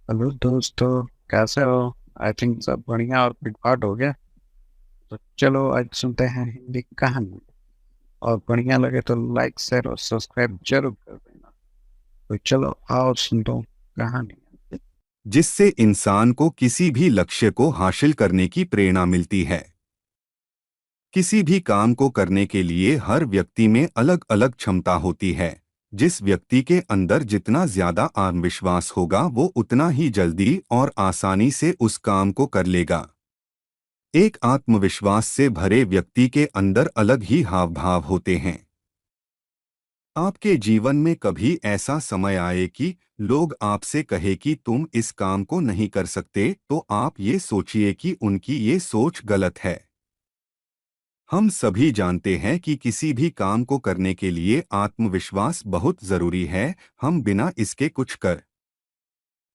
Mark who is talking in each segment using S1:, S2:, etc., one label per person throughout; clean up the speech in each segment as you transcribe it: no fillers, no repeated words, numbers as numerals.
S1: Hello दोस्तों, कैसे हो? आई थिंक सब बढ़िया और पिटपाट हो गया। तो चलो आज सुनते हैं हिंदी कहानी। और बढ़िया लगे तो लाइक शेयर और सब्सक्राइब जरूर कर देना। तो चलो आओ सुन दो कहानी।
S2: जिससे इंसान को किसी भी लक्ष्य को हासिल करने की प्रेरणा मिलती है। किसी भी काम को करने के लिए हर व्यक्ति में अलग अलग क्षमता होती है। जिस व्यक्ति के अंदर जितना ज्यादा आत्मविश्वास होगा वो उतना ही जल्दी और आसानी से उस काम को कर लेगा। एक आत्मविश्वास से भरे व्यक्ति के अंदर अलग ही हाव भाव होते हैं। आपके जीवन में कभी ऐसा समय आए कि लोग आपसे कहे कि तुम इस काम को नहीं कर सकते, तो आप ये सोचिए कि उनकी ये सोच गलत है। हम सभी जानते हैं कि किसी भी काम को करने के लिए आत्मविश्वास बहुत जरूरी है। हम बिना इसके कुछ कर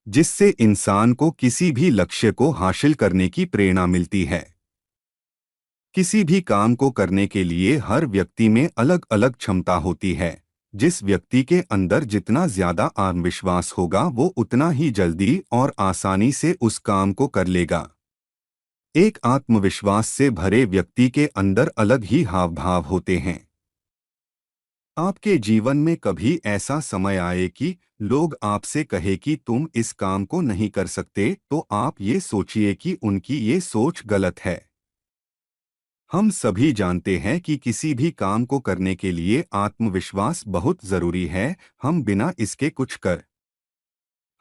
S2: जिससे इंसान को किसी भी लक्ष्य को हासिल करने की प्रेरणा मिलती है। किसी भी काम को करने के लिए हर व्यक्ति में अलग अलग क्षमता होती है। जिस व्यक्ति के अंदर जितना ज्यादा आत्मविश्वास होगा वो उतना ही जल्दी और आसानी से उस काम को कर लेगा। एक आत्मविश्वास से भरे व्यक्ति के अंदर अलग ही हाव भाव होते हैं। आपके जीवन में कभी ऐसा समय आए कि लोग आपसे कहे कि तुम इस काम को नहीं कर सकते, तो आप ये सोचिए कि उनकी ये सोच गलत है। हम सभी जानते हैं कि किसी भी काम को करने के लिए आत्मविश्वास बहुत जरूरी है। हम बिना इसके कुछ कर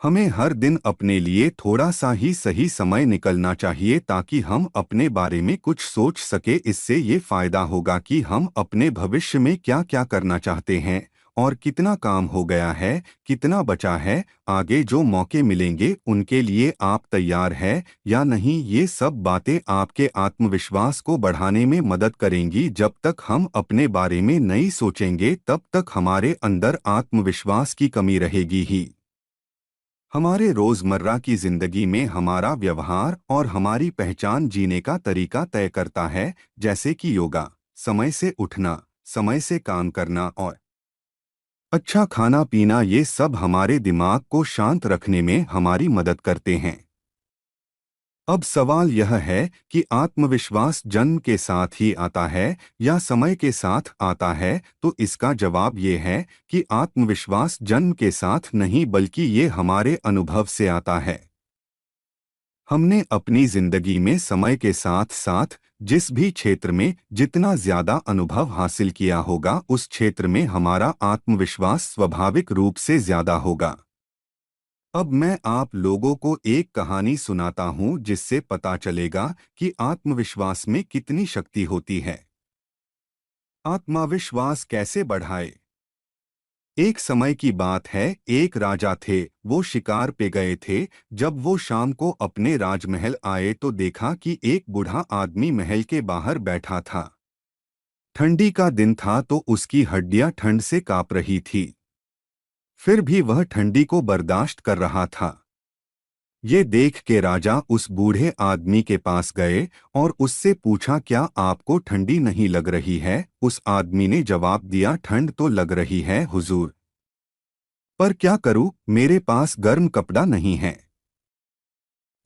S2: हमें हर दिन अपने लिए थोड़ा सा ही सही समय निकलना चाहिए ताकि हम अपने बारे में कुछ सोच सके। इससे ये फायदा होगा कि हम अपने भविष्य में क्या क्या करना चाहते हैं और कितना काम हो गया है, कितना बचा है, आगे जो मौके मिलेंगे उनके लिए आप तैयार है या नहीं। ये सब बातें आपके आत्मविश्वास को बढ़ाने में मदद करेंगी। जब तक हम अपने बारे में नहीं सोचेंगे तब तक हमारे अंदर आत्मविश्वास की कमी रहेगी ही। हमारे रोजमर्रा की जिंदगी में हमारा व्यवहार और हमारी पहचान जीने का तरीका तय करता है, जैसे कि योगा, समय से उठना, समय से काम करना और अच्छा खाना पीना। ये सब हमारे दिमाग को शांत रखने में हमारी मदद करते हैं। अब सवाल यह है कि आत्मविश्वास जन्म के साथ ही आता है या समय के साथ आता है। तो इसका जवाब ये है कि आत्मविश्वास जन्म के साथ नहीं बल्कि ये हमारे अनुभव से आता है। हमने अपनी जिंदगी में समय के साथ साथ जिस भी क्षेत्र में जितना ज्यादा अनुभव हासिल किया होगा उस क्षेत्र में हमारा आत्मविश्वास स्वाभाविक रूप से ज्यादा होगा। अब मैं आप लोगों को एक कहानी सुनाता हूं जिससे पता चलेगा कि आत्मविश्वास में कितनी शक्ति होती है। आत्मविश्वास कैसे बढ़ाए। एक समय की बात है, एक राजा थे। वो शिकार पे गए थे। जब वो शाम को अपने राजमहल आए तो देखा कि एक बूढ़ा आदमी महल के बाहर बैठा था। ठंडी का दिन था तो उसकी हड्डियां ठंड से कांप रही थी। फिर भी वह ठंडी को बर्दाश्त कर रहा था। ये देख के राजा उस बूढ़े आदमी के पास गए और उससे पूछा, क्या आपको ठंडी नहीं लग रही है? उस आदमी ने जवाब दिया, ठंड तो लग रही है हुजूर, पर क्या करूं, मेरे पास गर्म कपड़ा नहीं है,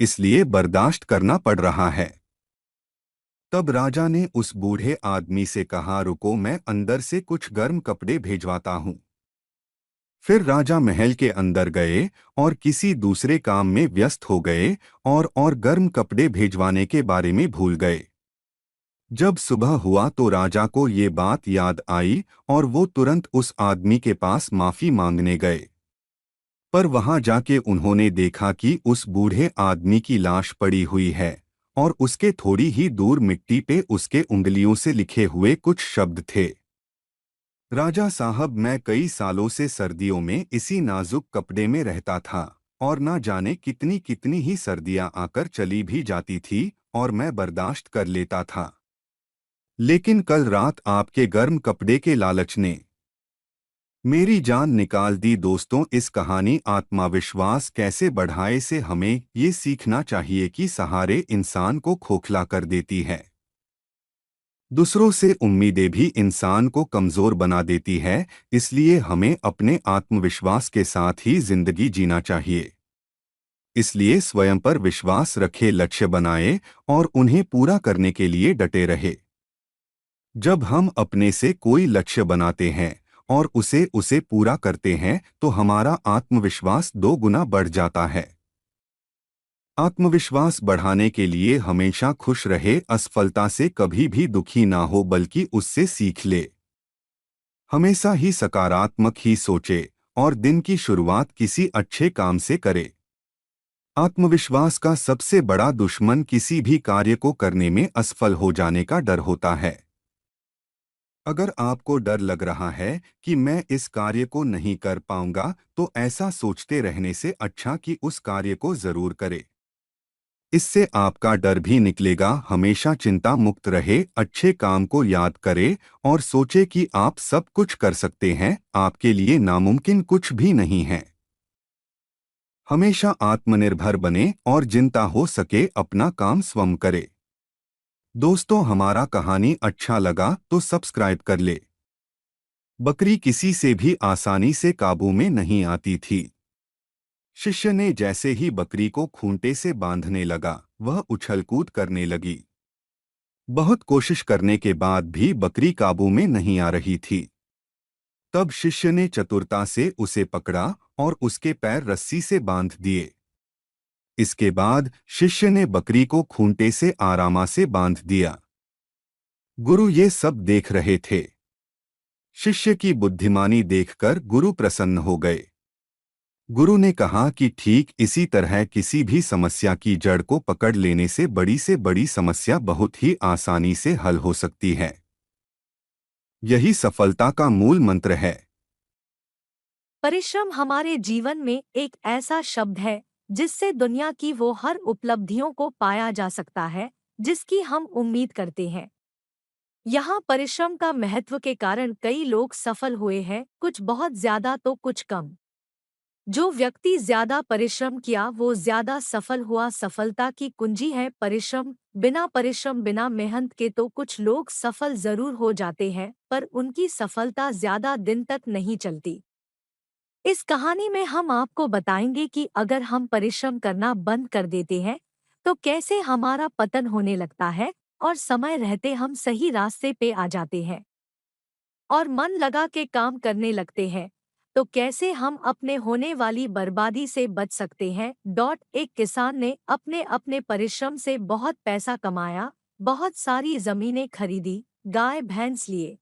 S2: इसलिए बर्दाश्त करना पड़ रहा है। तब राजा ने उस बूढ़े आदमी से कहा, रुको, मैं अंदर से कुछ गर्म कपड़े भेजवाता हूं। फिर राजा महल के अंदर गए और किसी दूसरे काम में व्यस्त हो गए और गर्म कपड़े भेजवाने के बारे में भूल गए। जब सुबह हुआ तो राजा को ये बात याद आई और वो तुरंत उस आदमी के पास माफी मांगने गए। पर वहां जाके उन्होंने देखा कि उस बूढ़े आदमी की लाश पड़ी हुई है और उसके थोड़ी ही दूर मिट्टी पे उसके उंगलियों से लिखे हुए कुछ शब्द थे। राजा साहब, मैं कई सालों से सर्दियों में इसी नाजुक कपड़े में रहता था और ना जाने कितनी कितनी ही सर्दियां आकर चली भी जाती थी और मैं बर्दाश्त कर लेता था। लेकिन कल रात आपके गर्म कपड़े के लालच ने मेरी जान निकाल दी। दोस्तों, इस कहानी आत्मविश्वास कैसे बढ़ाए से हमें ये सीखना चाहिए कि सहारे इंसान को खोखला कर देती है। दूसरों से उम्मीदें भी इंसान को कमजोर बना देती है। इसलिए हमें अपने आत्मविश्वास के साथ ही जिंदगी जीना चाहिए। इसलिए स्वयं पर विश्वास रखे, लक्ष्य बनाए और उन्हें पूरा करने के लिए डटे रहे। जब हम अपने से कोई लक्ष्य बनाते हैं और उसे उसे पूरा करते हैं तो हमारा आत्मविश्वास 2 गुना बढ़ जाता है। आत्मविश्वास बढ़ाने के लिए हमेशा खुश रहे, असफलता से कभी भी दुखी ना हो बल्कि उससे सीख ले। हमेशा ही सकारात्मक ही सोचे और दिन की शुरुआत किसी अच्छे काम से करे। आत्मविश्वास का सबसे बड़ा दुश्मन किसी भी कार्य को करने में असफल हो जाने का डर होता है। अगर आपको डर लग रहा है कि मैं इस कार्य को नहीं कर पाऊंगा, तो ऐसा सोचते रहने से अच्छा कि उस कार्य को जरूर करे। इससे आपका डर भी निकलेगा। हमेशा चिंता मुक्त रहे, अच्छे काम को याद करे और सोचे कि आप सब कुछ कर सकते हैं, आपके लिए नामुमकिन कुछ भी नहीं है। हमेशा आत्मनिर्भर बने और जितना हो सके अपना काम स्वयं करे। दोस्तों, हमारा कहानी अच्छा लगा तो सब्सक्राइब कर ले। बकरी किसी से भी आसानी से काबू में नहीं आती थी। शिष्य ने जैसे ही बकरी को खूंटे से बांधने लगा, वह उछल-कूद करने लगी। बहुत कोशिश करने के बाद भी बकरी काबू में नहीं आ रही थी। तब शिष्य ने चतुरता से उसे पकड़ा और उसके पैर रस्सी से बांध दिए। इसके बाद शिष्य ने बकरी को खूंटे से आराम से बांध दिया। गुरु ये सब देख रहे थे। शिष्य की बुद्धिमानी देखकर गुरु प्रसन्न हो गए। गुरु ने कहा कि ठीक इसी तरह किसी भी समस्या की जड़ को पकड़ लेने से बड़ी समस्या बहुत ही आसानी से हल हो सकती है। यही सफलता का मूल मंत्र है।
S3: परिश्रम हमारे जीवन में एक ऐसा शब्द है जिससे दुनिया की वो हर उपलब्धियों को पाया जा सकता है जिसकी हम उम्मीद करते हैं। यहाँ परिश्रम का महत्व के कारण कई लोग सफल हुए हैं, कुछ बहुत ज्यादा तो कुछ कम। जो व्यक्ति ज्यादा परिश्रम किया वो ज्यादा सफल हुआ। सफलता की कुंजी है परिश्रम। परिश्रम बिना मेहनत के तो कुछ लोग सफल जरूर हो जाते हैं पर उनकी सफलता ज्यादा दिन तक नहीं चलती। इस कहानी में हम आपको बताएंगे कि अगर हम परिश्रम करना बंद कर देते हैं तो कैसे हमारा पतन होने लगता है और समय रहते हम सही रास्ते पे आ जाते हैं और मन लगा के काम करने लगते हैं तो कैसे हम अपने होने वाली बर्बादी से बच सकते हैं। एक किसान ने अपने अपने परिश्रम से बहुत पैसा कमाया, बहुत सारी जमीनें खरीदी, गाय भैंस लिए,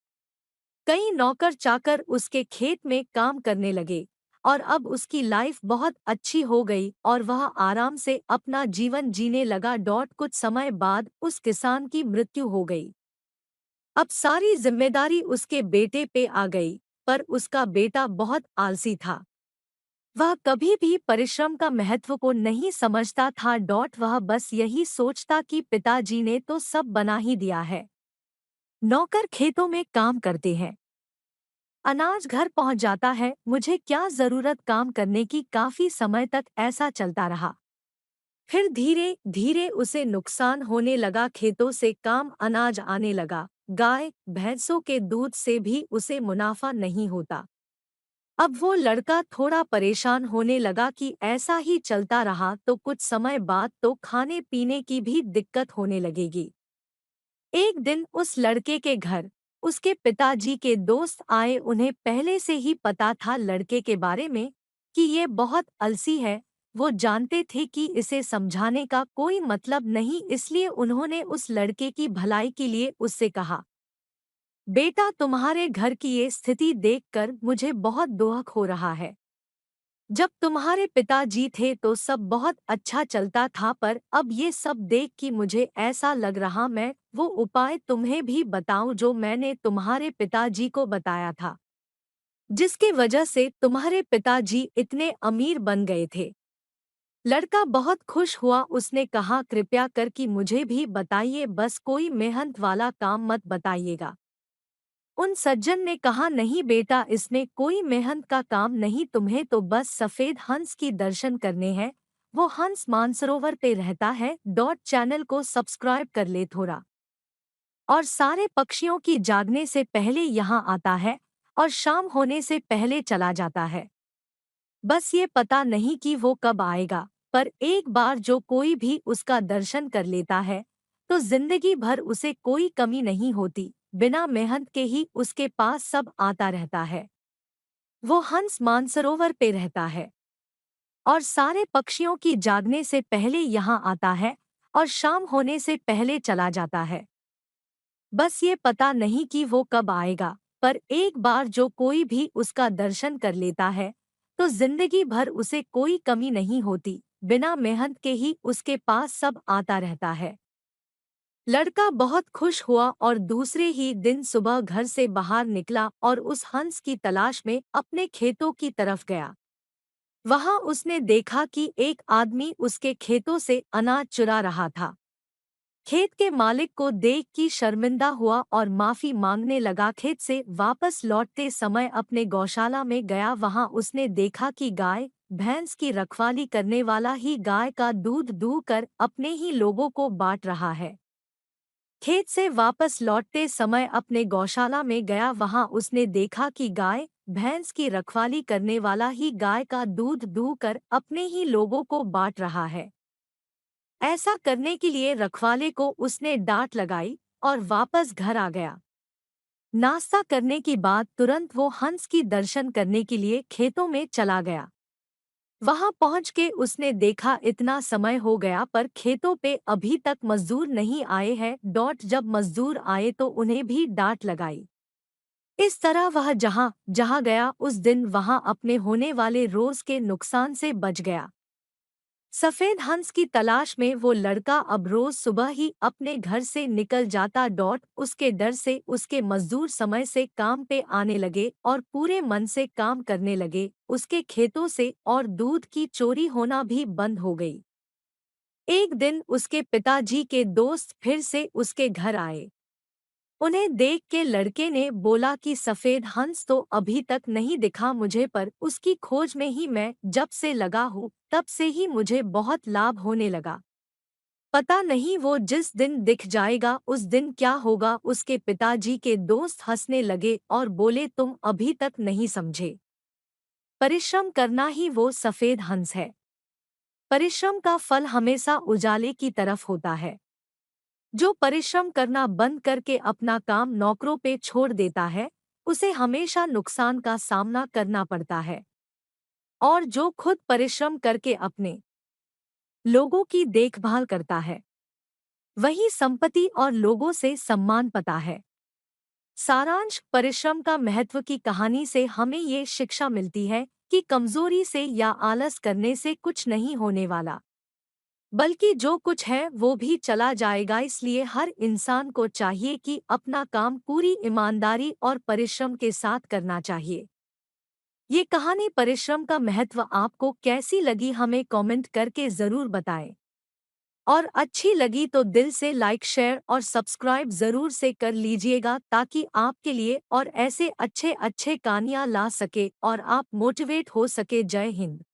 S3: कई नौकर चाकर उसके खेत में काम करने लगे और अब उसकी लाइफ बहुत अच्छी हो गई और वह आराम से अपना जीवन जीने लगा। कुछ समय बाद उस किसान की मृत्यु हो गई। अब सारी जिम्मेदारी उसके बेटे पे आ गई, पर उसका बेटा बहुत आलसी था। वह कभी भी परिश्रम का महत्व को नहीं समझता था। वह बस यही सोचता कि पिताजी ने तो सब बना ही दिया है। नौकर खेतों में काम करते हैं, अनाज घर पहुंच जाता है, मुझे क्या जरूरत काम करने की। काफी समय तक ऐसा चलता रहा। फिर धीरे धीरे उसे नुकसान होने लगा। खेतों से काम अनाज आने लगा, गाय भैंसों के दूध से भी उसे मुनाफा नहीं होता। अब वो लड़का थोड़ा परेशान होने लगा कि ऐसा ही चलता रहा तो कुछ समय बाद तो खाने पीने की भी दिक्कत होने लगेगी। एक दिन उस लड़के के घर उसके पिताजी के दोस्त आए। उन्हें पहले से ही पता था लड़के के बारे में कि ये बहुत आलसी है। वो जानते थे कि इसे समझाने का कोई मतलब नहीं, इसलिए उन्होंने उस लड़के की भलाई के लिए उससे कहा, बेटा तुम्हारे घर की ये स्थिति देखकर मुझे बहुत दुख हो रहा है। जब तुम्हारे पिताजी थे तो सब बहुत अच्छा चलता था, पर अब ये सब देख कि मुझे ऐसा लग रहा मैं वो उपाय तुम्हें भी बताऊं जो मैंने तुम्हारे पिताजी को बताया था, जिसके वजह से तुम्हारे पिताजी इतने अमीर बन गए थे। लड़का बहुत खुश हुआ। उसने कहा, कृपया कर कि मुझे भी बताइए, बस कोई मेहनत वाला काम मत बताइएगा। उन सज्जन ने कहा, नहीं बेटा, इसमें कोई मेहनत का काम नहीं, तुम्हें तो बस सफेद हंस की दर्शन करने हैं। वो हंस मानसरोवर पे रहता है। चैनल को सब्सक्राइब कर ले थोड़ा। और सारे पक्षियों की जागने से पहले यहाँ आता है और शाम होने से पहले चला जाता है। बस ये पता नहीं कि वो कब आएगा, पर एक बार जो कोई भी उसका दर्शन कर लेता है तो जिंदगी भर उसे कोई कमी नहीं होती, बिना मेहनत के ही उसके पास सब आता रहता है। वो हंस मानसरोवर पे रहता है और सारे पक्षियों की जागने से पहले यहाँ आता है और शाम होने से पहले चला जाता है। बस ये पता नहीं कि वो कब आएगा, पर एक बार जो कोई भी उसका दर्शन कर लेता है तो जिंदगी भर उसे कोई कमी नहीं होती, बिना मेहनत के ही उसके पास सब आता रहता है। लड़का बहुत खुश हुआ और दूसरे ही दिन सुबह घर से बाहर निकला और उस हंस की तलाश में अपने खेतों की तरफ गया। वहां उसने देखा कि एक आदमी उसके खेतों से अनाज चुरा रहा था। खेत के मालिक को देख कि शर्मिंदा हुआ और माफी मांगने लगा। खेत से वापस लौटते समय अपने गौशाला में गया। वहां उसने देखा कि गाय भैंस की रखवाली करने वाला ही गाय का दूध दूहकर अपने ही लोगों को बांट रहा है। खेत से वापस लौटते समय अपने गौशाला में गया। वहां उसने देखा कि गाय भैंस की रखवाली करने वाला ही गाय का दूध दूहकर अपने ही लोगों को बांट रहा है। ऐसा करने के लिए रखवाले को उसने डांट लगाई और वापस घर आ गया। नाश्ता करने के बाद तुरंत वो हंस की दर्शन करने के लिए खेतों में चला गया। वहां पहुंच के उसने देखा इतना समय हो गया पर खेतों पे अभी तक मजदूर नहीं आए हैं। जब मजदूर आए तो उन्हें भी डांट लगाई। इस तरह वह जहां जहां गया उस दिन वहां अपने होने वाले रोज के नुकसान से बच गया। सफेद हंस की तलाश में वो लड़का अब रोज सुबह ही अपने घर से निकल जाता। उसके डर से उसके मजदूर समय से काम पे आने लगे और पूरे मन से काम करने लगे। उसके खेतों से और दूध की चोरी होना भी बंद हो गई। एक दिन उसके पिताजी के दोस्त फिर से उसके घर आए। उन्हें देख के लड़के ने बोला कि सफेद हंस तो अभी तक नहीं दिखा मुझे, पर उसकी खोज में ही मैं जब से लगा हूँ तब से ही मुझे बहुत लाभ होने लगा। पता नहीं वो जिस दिन दिख जाएगा उस दिन क्या होगा। उसके पिताजी के दोस्त हंसने लगे और बोले, तुम अभी तक नहीं समझे। परिश्रम करना ही वो सफेद हंस है। परिश्रम का फल हमेशा उजाले की तरफ होता है। जो परिश्रम करना बंद करके अपना काम नौकरों पे छोड़ देता है उसे हमेशा नुकसान का सामना करना पड़ता है। और जो खुद परिश्रम करके अपने लोगों की देखभाल करता है वही संपत्ति और लोगों से सम्मान पाता है। सारांश, परिश्रम का महत्व की कहानी से हमें ये शिक्षा मिलती है कि कमजोरी से या आलस करने से कुछ नहीं होने वाला, बल्कि जो कुछ है वो भी चला जाएगा। इसलिए हर इंसान को चाहिए कि अपना काम पूरी ईमानदारी और परिश्रम के साथ करना चाहिए। ये कहानी परिश्रम का महत्व आपको कैसी लगी हमें कमेंट करके ज़रूर बताएं। और अच्छी लगी तो दिल से लाइक शेयर और सब्सक्राइब ज़रूर से कर लीजिएगा ताकि आपके लिए और ऐसे अच्छे अच्छे कहानियाँ ला सके और आप मोटिवेट हो सके। जय हिंद।